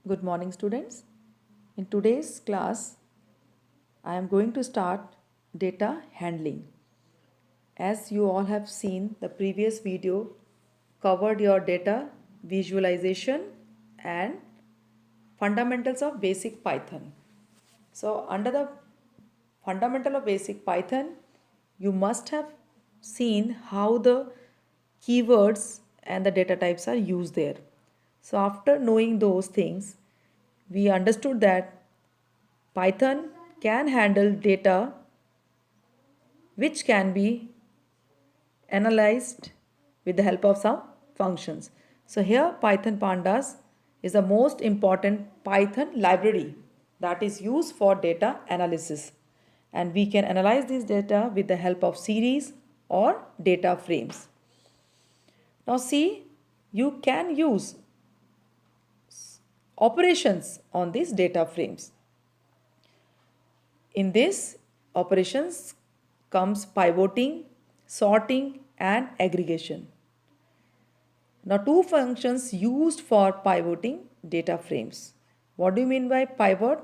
Good morning, students. In today's class, I am going to start data handling. As you all have seen, the previous video covered your data visualization and fundamentals of basic Python. So, under the fundamental of basic Python, you must have seen how the keywords and the data types are used there. So, after knowing those things, we understood that Python can handle data which can be analyzed with the help of some functions. So here Python Pandas is the most important Python library that is used for data analysis, and we can analyze this data with the help of series or data frames. Now see, you can use operations on these data frames. In this operations comes pivoting, sorting and aggregation. Now two functions used for pivoting data frames. What do you mean by pivot?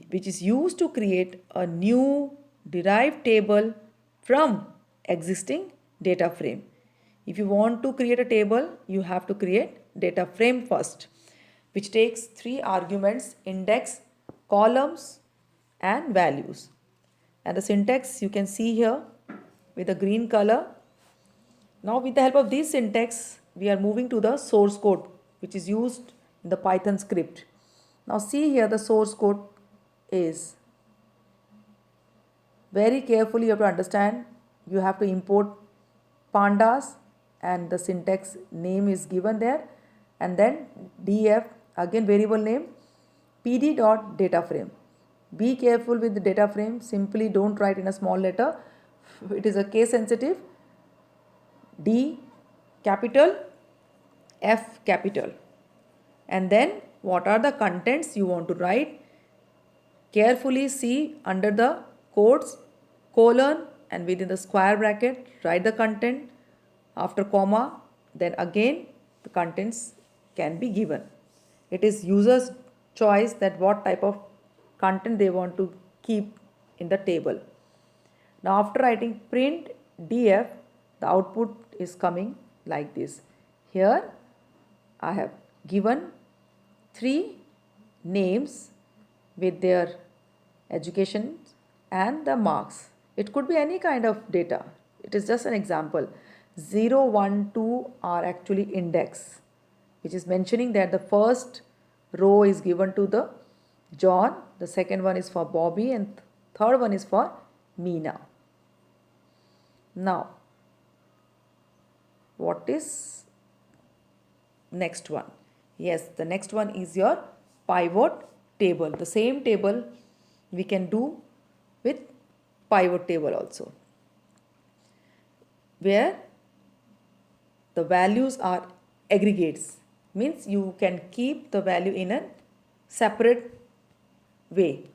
Which is used to create a new derived table from existing data frame. If you want to create a table, you have to create data frame first, which takes three arguments: index, columns and values. And the syntax you can see here with the green color. Now with the help of this syntax, we are moving to the source code which is used in the Python script. Now see here, the source code is very carefully you have to understand. You have to import pandas and the syntax name is given there, and then df, again variable name, pd dot data frame. Be careful with the data frame, simply don't write in a small letter, it is a case sensitive. D capital, F capital, and then what are the contents you want to write. Carefully see under the quotes, colon, and within the square bracket write the content. After comma, then again the contents can be given. It is user's choice that what type of content they want to keep in the table. Now after writing print df, the output is coming like this. Here I have given three names with their education and the marks. It could be any kind of data. It is just an example. 0, 1, 2 are actually index, which is mentioning that the first row is given to the John, the second one is for Bobby, and third one is for Meena. Now, what is next one? Yes, the next one is your pivot table. The same table we can do with pivot table also, where the values are aggregates, means you can keep the value in a separate way.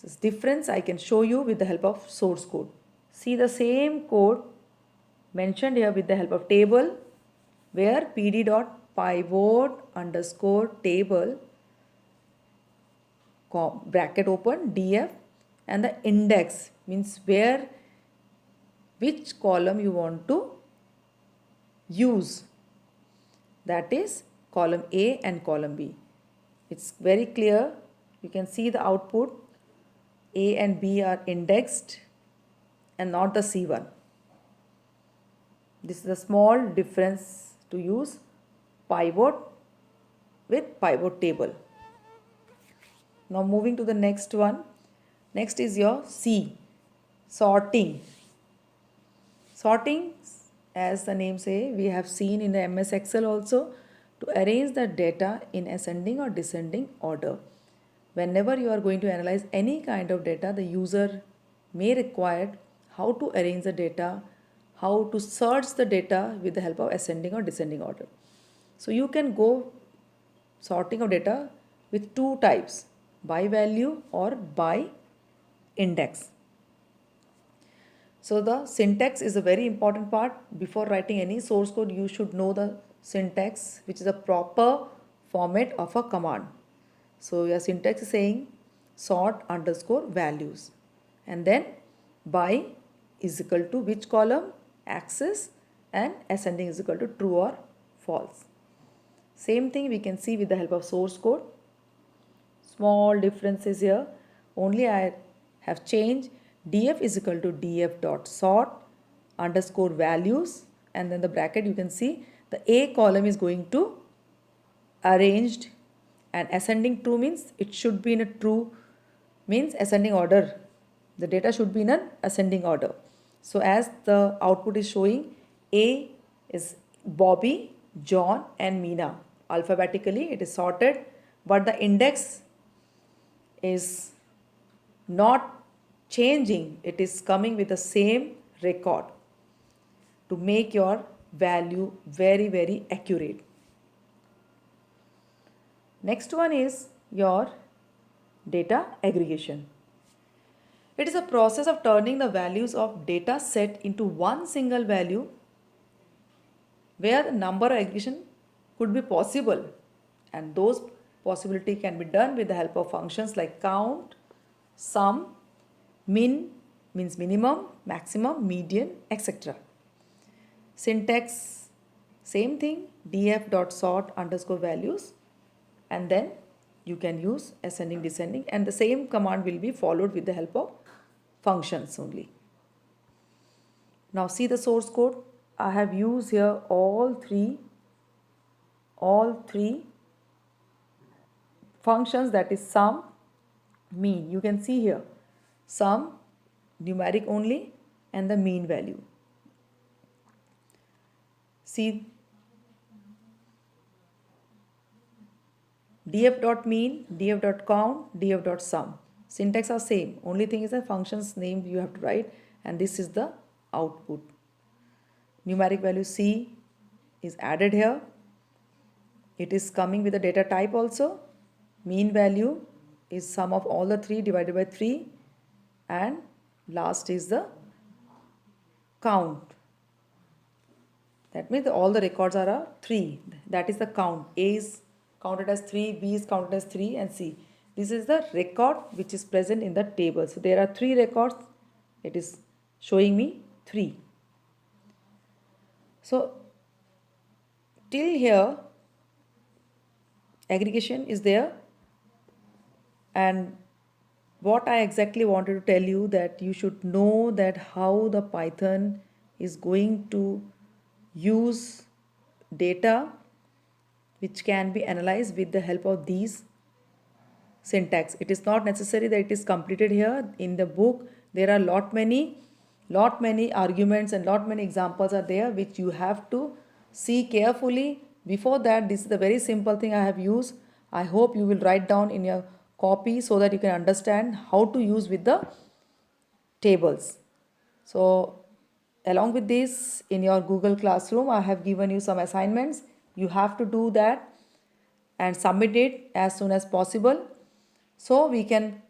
This difference I can show you with the help of source code. See the same code mentioned here with the help of table, where pd dot pivot underscore table bracket open df, and the index means where which column you want to use, that is column A and column B. It's very clear. You can see the output. A and B are indexed and not the C1. This is a small difference to use pivot with pivot table. Now moving to the next one. Next is your C, sorting. Sorting, as the name say, we have seen in the MS Excel also, to arrange the data in ascending or descending order. Whenever you are going to analyze any kind of data, the user may require how to arrange the data, how to search the data with the help of ascending or descending order. So you can go sorting of data with two types, by value or by index. So the syntax is a very important part. Before writing any source code, you should know the syntax, which is a proper format of a command. So your syntax is saying sort underscore values, and then by is equal to which column, axis, and ascending is equal to true or false. Same thing we can see with the help of source code. Small differences here. Only I have changed df is equal to df dot sort underscore values, and then the bracket you can see the A column is going to arranged, and ascending true means it should be in a true, means ascending order. The data should be in an ascending order. So as the output is showing, A is Bobby, John and Meena. Alphabetically it is sorted, but the index is not changing. It is coming with the same record to make your value very, very accurate. Next one is your data aggregation. It is a process of turning the values of data set into one single value where the number aggregation could be possible, and those possibility can be done with the help of functions like count, sum, min means minimum, maximum, median, etc. Syntax same thing, df.sort underscore values, and then you can use ascending descending, and the same command will be followed with the help of functions only. Now see the source code. I have used here all three functions, that is sum, mean. You can see here sum numeric only and the mean value. See df.mean, df.count, df.sum. Syntax are same. Only thing is the function's name you have to write, and this is the output. Numeric value C is added here. It is coming with the data type also. Mean value is sum of all the three divided by 3, and last is the count. That means all the records are 3. That is the count. A is counted as 3, B is counted as 3, and C. This is the record which is present in the table. So there are 3 records. It is showing me 3. So till here aggregation is there, and what I exactly wanted to tell you, that you should know that how the Python is going to use data which can be analyzed with the help of these syntax. It is not necessary that it is completed here. In the book there are lot many arguments and lot many examples are there which you have to see carefully. Before that, this is the very simple thing I have used. I hope you will write down in your copy so that you can understand how to use with the tables. So along with this, in your Google Classroom I have given you some assignments. You have to do that and submit it as soon as possible, so we can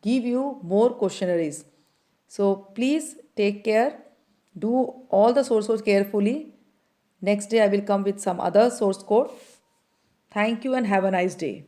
give you more questionnaires. So please take care, do all the source codes carefully. Next day I will come with some other source code. Thank you and have a nice day.